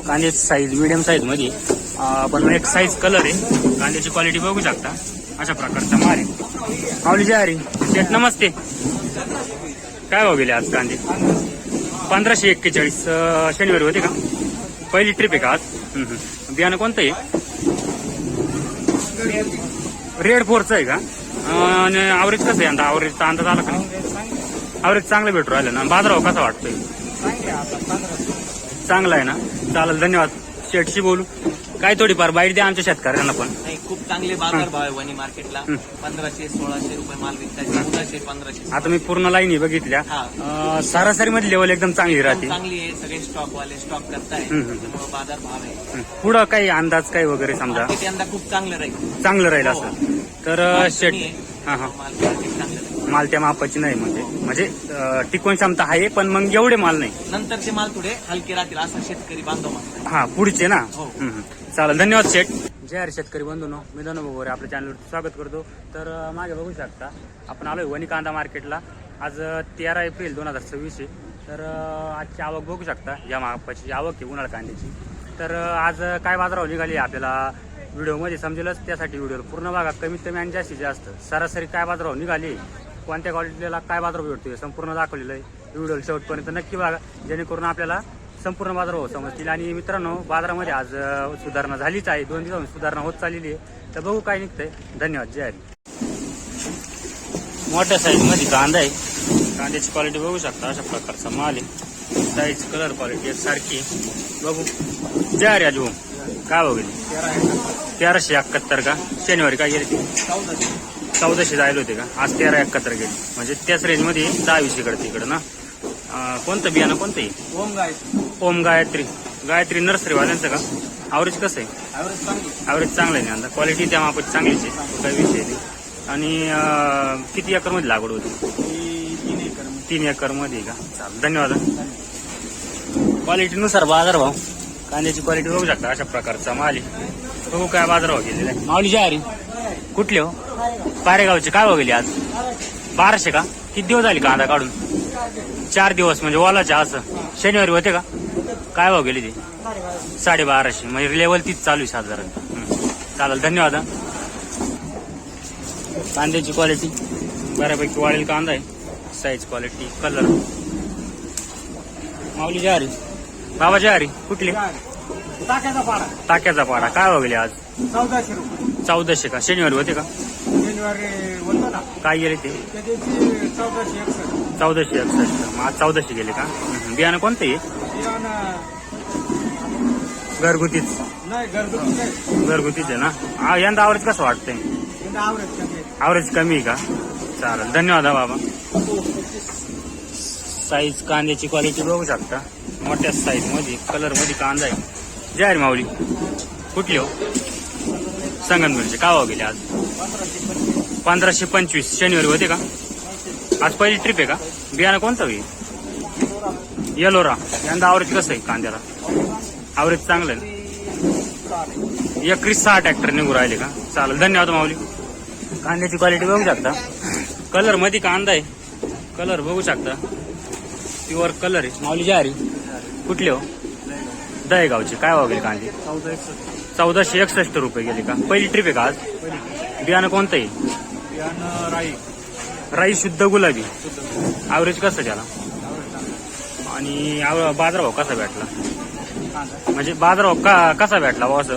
कांद्याची size medium size मध्ये पण एक साईज कलर आहे. कांद्याची क्वालिटी बघू शकता. अशा प्रकारचा माल आहे. माऊली जय शेठ नमस्ते. काय भाव गेले आज कांदे? 1541. शनिवारी होते का? पहिली ट्रिप आहे का आज? बियाणं कोणतं आहे? रेड फोरचं आहे का? आणि ॲव्हरेज कसं आहे? आता ॲव्हरेजचा अंदाज आला का? ॲव्हरेज चांगलं भेटू राहिलं ना. बाजाराव कसा वाटतोय? चांगला आहे ना. चालेल, धन्यवाद. शेठशी बोलू काय थोडीफार बाईट द्या आमच्या शेतकऱ्यांना पण. नाही, खूप चांगले बाजार भाव आहे वणी मार्केटला. 1500-1600 रुपये माल विकताय. 1400-1500. आता मी पूर्ण लाईनी बघितल्या. सरासरी मध्ये लेवल एकदम चांगली राहते. चांगली आहे. सगळे स्टॉक वाले स्टॉक करताय, त्यामुळे बाजार भाव आहे. पुढं काही अंदाज काय वगैरे समजा यंदा खूप चांगलं राहील. चांगलं राहील असं तर शेट माल चांगलं राहील. माल त्या मापाची नाही म्हणजे टिकवण क्षमता आहे पण मग एवढे माल नाही. नंतरचे माल थोडे हलके राहतील असं शेतकरी बांधव म्हणतात. हा पुढचे ना. हो. चालेल, धन्यवाद शेठ. जय हरी शेतकरी बंधूंनो, मी धनु वगैरे आपल्या चॅनलवर स्वागत करतो. तर मागे बघू शकता आपण आलोय वणी कांदा मार्केटला. आज 13 एप्रिल 2026 आहे. तर आजची आवक बघू शकता. या मापाची आवक आहे उन्हाळा कांद्याची. तर आज काय बाजारावर निघाली आपल्याला व्हिडिओमध्ये समजेलच. त्यासाठी व्हिडिओ पूर्ण बघा. कमीत कमी आणि जास्तीत जास्त सरासरी काय बाजारावर निघाली, कोणत्या क्वालिटीला काय बाजार भेटतोय संपूर्ण दाखवलेलं आहे. व्हिडिओ शेवटपर्यंत नक्की बघा, जेणेकरून आपल्याला संपूर्ण बाजारावर समजतील. आणि मित्रांनो, बाजारामध्ये आज सुधारणा झालीच आहे. 2 दिवसांनी सुधारणा होत चाललेली आहे. तर बघू काय निघतंय. धन्यवाद. जय हरी. मोठ्या साईज मध्ये कांदा आहे. कांद्याची क्वालिटी बघू शकता. अशा प्रकारचा माल आहे. साईज कलर क्वालिटी सारखी बघू. जय हरी आजू काय बघेल? 1371 का? शनिवारी काय गेले? 1400 जायला होते का? आज 1371 गेली. म्हणजे त्याच रेंजमध्ये 10-20 इकडे ना. कोणतं बियाणं कोणतं आहे? ओम गायत्री नर्सरीवाल्यांचं का? ॲव्हरेज कसं आहे? ॲव्हरेज चांगलं आहे ना. क्वालिटी त्या मापाची चांगलीच आहे, काही विषय नाही. आणि किती एकरमध्ये लागवड होती? 3 एकरमध्ये का? चालेल, धन्यवाद. क्वालिटीनुसार बाजारभाव. कांद्याची क्वालिटी बघू शकता. अशा प्रकारचा माल आहे. बघू काय बाजारभाव गेलेला आहे. माऊली जय कुठले हो? पारेगावचे. काय भाव गेले आज? 1200 का? किती दिवस झाले कांदा काढून? 4 दिवस. म्हणजे ओलाच्या असं. शनिवारी होते का? काय भाव गेले ते? 1250. म्हणजे लेवल तीच चालू आहे साधारण. चालेल, धन्यवाद. कांद्याची क्वालिटी बऱ्यापैकी वाढेल कांदा आहे. Size quality colour. माऊली जय हरी. बाबा जय हरी. कुठले? टाक्याचा पाडा. काय भाव गेले आज? 1400 रुपये. 1400 का? शनिवारी होते का? शनिवारी होतो ना. काय गेले ते? 1461. 1461. आज 1400 गेले का? बियाणं कोणतं आहे? घरगुतीच. नाही, घरगुती घरगुतीच आहे ना. यंदा ॲव्हरेज कसं वाटतंय? ॲव्हरेज कमी आहे का? चालेल, धन्यवाद बाबा. साईज कांद्याची क्वालिटी बघू शकता. मोठ्या साईज मध्ये कलर मध्ये कांदा आहे. जय हरी माऊली. कुठली हो? संगमनेरचे. काय भाव गेले आज? 1525. शनिवारी होते का? आज पहिली ट्रिप आहे का? बियाणं कोणतं होईल? येलोरा. यंदा ॲव्हरेज कसं आहे कांद्याला? ॲव्हरेज चांगलं आहे. 6 ट्रॅक्टर निघू राहिले का? चालेल, धन्यवाद माऊली. कांद्याची क्वालिटी बघू शकता. कलर मध्ये कांदा आहे. कलर बघू शकता. प्युअर कलर आहे. माऊली जय हरी. कुठले हो? दहेगावचे. काय भाव गेले कांदे? 1461 रुपये गेले का? पहिली ट्रिप आहे का आज? बियाणं कोणतं आहे? राई शुद्ध गुलाबी. ॲव्हरेज कसं त्याला? आणि बाजारभाव कसा भेटला? म्हणजे बाजारभाव कसा भेटला भाऊ? असं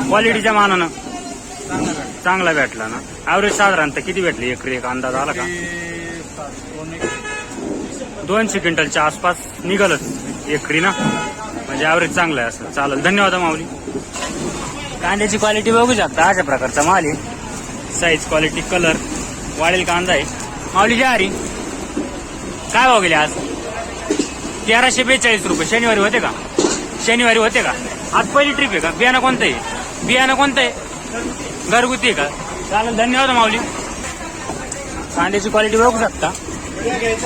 क्वालिटीच्या मानानं चांगला भेटला ना. ॲव्हरेज साधारणतः किती भेटले एकरी? एक अंदाज आला का? 200 क्विंटलच्या आसपास निघालच एकरी ना. म्हणजे ॲव्हरेज चांगलं आहे असं. चालेल, धन्यवाद माऊली. कांद्याची क्वालिटी बघू शकता. अशा प्रकारचा माल आहे. साईज क्वालिटी कलर वाढेल कांदा आहे. माऊली जय हरी. काय भाव गेले आज? 1342 रुपये. शनिवारी होते का? शनिवारी होते का? आज पहिली ट्रिप आहे का? बियाणं कोणतं आहे? बियाणं कोणतं आहे? घरगुती आहे का? चालेल, धन्यवाद माऊली. कांद्याची क्वालिटी बघू शकता.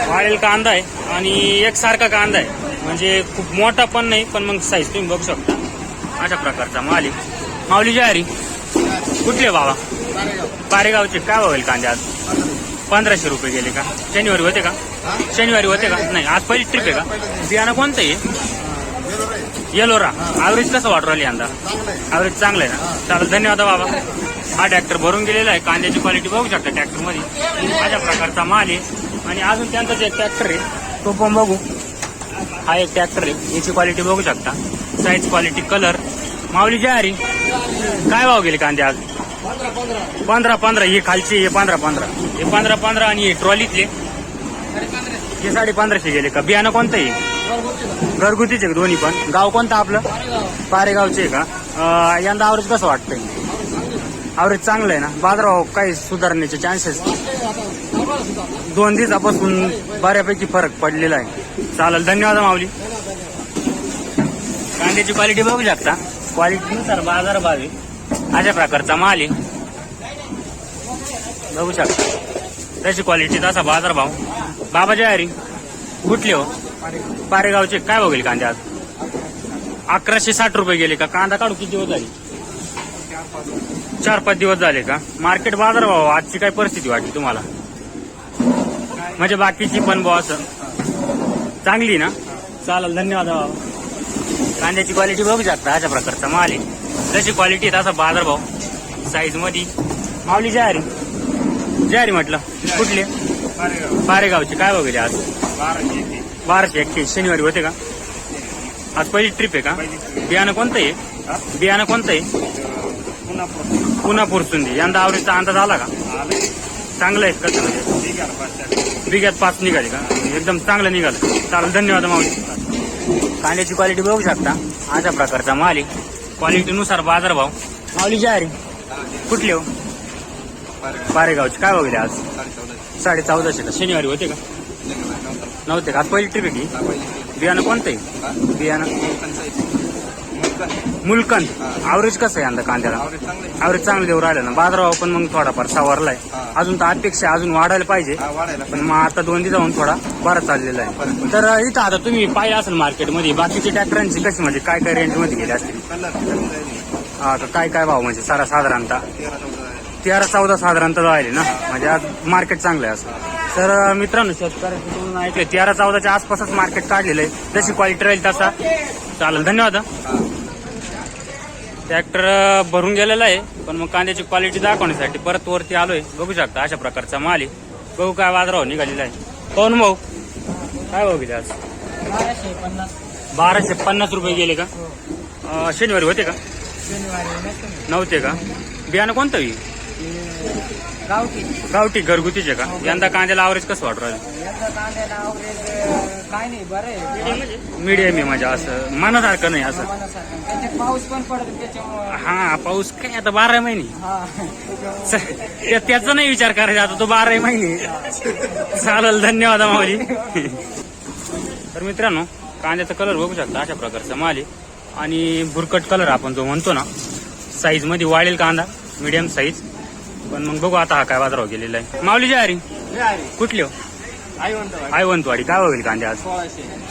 वाढेल कांदा आहे आणि एकसारखा कांदा आहे. म्हणजे खूप मोठा पण नाही, पण मग साईज तुम्ही बघू शकता. अशा प्रकारचा माल आहे. माऊली जय हरी. कुठले बाबा? पारेगावचे. काय भाव होईल कांदे आज? 1500 रुपये गेले का? शनिवारी होते का? नाही, आज पहिली ट्रिप आहे का? बियाणं कोणतं आहे? येलोरा ॲव्हरेज कसं वाटू राहिली यंदा ॲव्हरेज चांगलं आहे ना चालेल धन्यवाद बाबा. हा ट्रॅक्टर भरून गेलेला आहे. कांद्याची क्वालिटी बघू शकता ट्रॅक्टरमध्ये अशा प्रकारचा माल आहे. आणि अजून त्यांचाच एक ट्रॅक्टर आहे तो पण बघू. हा एक ट्रॅक्टर आहे याची क्वालिटी बघू शकता साईज क्वालिटी कलर. माऊली जय काय भाव गेले कांदे आज 15-15 ही खालची हे 15-15 हे 15-15 आणि हे ट्रॉलीतले हे 1550 गेले का. बियाणं कोणतं आहे घरगुतीचे का दोन्ही पण. गाव कोणतं आपलं पारेगावचे का. यंदा ॲव्हरेज कसं वाटतंय ॲव्हरेज चांगलं आहे ना. बाजारभाव काही सुधारण्याचे चान्सेस 2 दिवसापासून बऱ्यापैकी फरक पडलेला आहे. चालेल धन्यवाद माऊली. कांद्याची क्वालिटी बघू शकता क्वालिटीनुसार बाजार भाव आहे अशा प्रकारचा माल आहे बघू शकता त्याची क्वालिटी तसा बाजार भाव. बाबा जय हरी कुठले हो पारेगावचे काय बघेल कांदे आज 1160 रुपये गेले का. कांदा काढू किती दिवस झाले 4-5 दिवस झाले का. मार्केट बाजार भाव आजची काय परिस्थिती वाटली तुम्हाला म्हणजे बाकीची पण भाव असं चांगली ना. चालेल धन्यवाद बाबा. कांद्याची क्वालिटी बघू शकता अशा प्रकारचा माल आहे तशी क्वालिटी तसा बाजारभाव साईज मध्ये. माऊली जय हरी म्हटलं कुठले पारेगावचे काय बघले आज 1281 शनिवारी होते का. आज पहिली ट्रिप आहे का. बियाणं कोणतं आहे बियाणं कोणतं आहे पुन्हा पुरसुंदी. यंदा ॲव्हरेजचा अंदाज आला का चांगलं आहे कसं म्हणजे बिघ्यात 5 निघाले का एकदम चांगलं निघालं. चालेल धन्यवाद माऊली. कांद्याची क्वालिटी बघू शकता अशा प्रकारचा माल आहे क्वालिटीनुसार बाजारभाव. माऊली जय हरी कुठले हो पारेगावचे काय बघले आज 1450 का. शनिवारी होते का नव्हते का. आज पहिली ट्रिप आहे की. बियाणं कोणतं आहे बियाणं मुलकंद. ॲव्हरेज कसं आहे यंदा कांद्याला ॲव्हरेज चांगलं देऊ राहिलं ना. बाजारभाव पण मग थोडाफार सावरलाय अजून तर अपेक्षा अजून वाढायला पाहिजे पण मग आता 2 दिवसाहून थोडा बरा चाललेला आहे. तर इथं आता तुम्ही पाहिलं असेल मार्केटमध्ये बाकीच्या ट्रॅक्टरांची कशी म्हणजे काय काय रेंजमध्ये गेले असतील हा काय काय भाव म्हणजे साधारणतः 13-14 साधारणतः राहिले ना म्हणजे आज मार्केट चांगलं आहे असं. तर मित्रांनो शेतकऱ्यांकडून ऐकले 13-14च्या आसपासच मार्केट काढलेलं आहे जशी क्वालिटी राहील तसा. चालेल धन्यवाद. ट्रॅक्टर भरून गेलेला आहे पण मग कांद्याची क्वालिटी दाखवण्यासाठी परत वरती आलोय बघू शकता अशा प्रकारचा माल आहे. बघू काय बाजारभाव निघालेला आहे. कोण भाऊ काय भाव गेले आज 1250 रुपये गेले का. शनिवारी होते का नव्हते का. बियाणं कोणतं गावठी घरगुतीचे का. यंदा कांद्याला ॲव्हरेज कसं वाटू राहिलं काय नाही बरं आहे मीडियम आहे म्हणजे असं मनासारखं नाही असं. पाऊस पण पडतो त्याच्यामुळे हा पाऊस काय आता 12 महिने त्याचा नाही विचार करायचा आता तो 12 महिने. चालेल धन्यवाद माऊली. तर मित्रांनो कांद्याचा कलर बघू शकता अशा प्रकारचा माल आहे आणि बुरकट कलर आपण जो म्हणतो ना साईज मध्ये वाढेल कांदा मीडियम साईज. पण मग बघू आता हा काय बाजारावर गेलेला आहे. माऊली जय हरी कुठले हो आयवंतवाडी काय होईल कांदे आज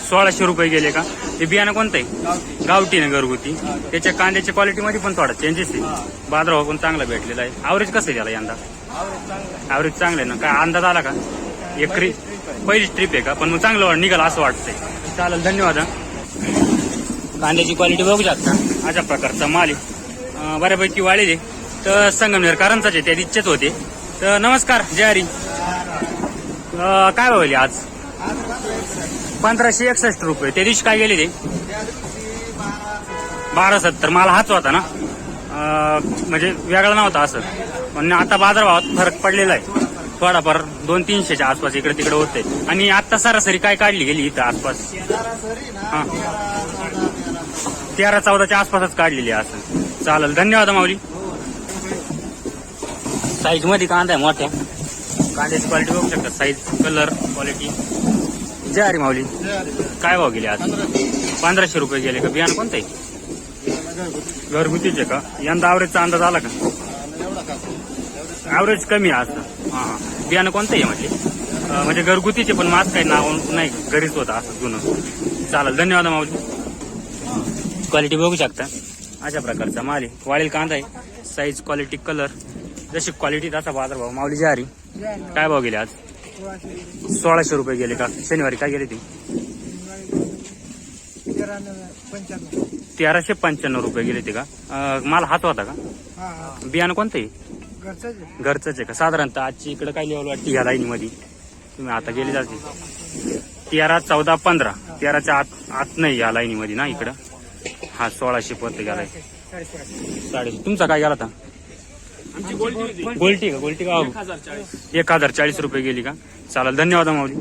1600 रुपये गेले का. ते बियाणं कोणतं आहे गावठी ना घरगुती. त्याच्या कांद्याच्या क्वालिटीमध्ये पण थोडा चेंजेस आहे. बाजारभाव पण चांगला भेटलेला आहे. ॲव्हरेज कसं आहे त्याला यंदा ॲव्हरेज चांगलं आहे ना. काय अंदाज आला का एकरी पहिली ट्रिप आहे का पण मग चांगलं निघालं असं वाटतंय. चालेल धन्यवाद. कांद्याची क्वालिटी बघू शकता अशा प्रकारचा माल आहे बऱ्यापैकी वाढेल तर संगमनेरकरांचाच आहे त्या इच्छेच होते. तर नमस्कार जय हरी काय भावली आज 1561 रुपये. त्या दिवशी काय गेले ते 1270. मला हाच होता ना म्हणजे वेगळा नव्हता असं पण आता बाजारभावात फरक पडलेला आहे थोडाफार 200-300च्या आसपास इकडे तिकडे होते. आणि आता सरासरी काय काढली गेली इथं आसपास हा 13-14च्या आसपासच काढलेली आहे असं. चालेल धन्यवाद माऊली. साईज मध्ये कांदा आहे मोठ्या कांद्याची क्वालिटी बघू शकता साईज कलर क्वालिटी. जय हरी माऊली काय भाव गेले आज 1500 रुपये गेले का. बियाणं कोणतं आहे घरगुतीचे का. यंदा ॲव्हरेजचा अंदाज आला का ॲव्हरेज कमी आहे असं. हां बियाणं कोणतं आहे म्हणजे घरगुतीचे पण माझं काही नाव नाही घरीच होता असं जुनं. चालेल धन्यवाद माऊली. क्वालिटी बघू शकता अशा प्रकारचा माल आहे वाळेल कांदा आहे साईज क्वालिटी कलर जशी क्वालिटी तसा बाजारभाव. माऊली जय हरी काय भाव गेले आज 1600 रुपये गेले का. शनिवारी काय गेले ते 1395 रुपये गेले ते का माल हात होता का बियाणं कोणतं आहे घरचंच आहे का साधारणतः आजची इकडे काय लेवल वाटते ह्या लाईनीमध्ये तुम्ही आता गेले जाते 13, 14, 15 13च्या आत नाही या लाईनीमध्ये ना इकडं हा 1600 पर्यंत गेलाय 450 तुमचा काय गेला होता गोल्टी का 1040 रुपये गेली का चालेल धन्यवाद माऊली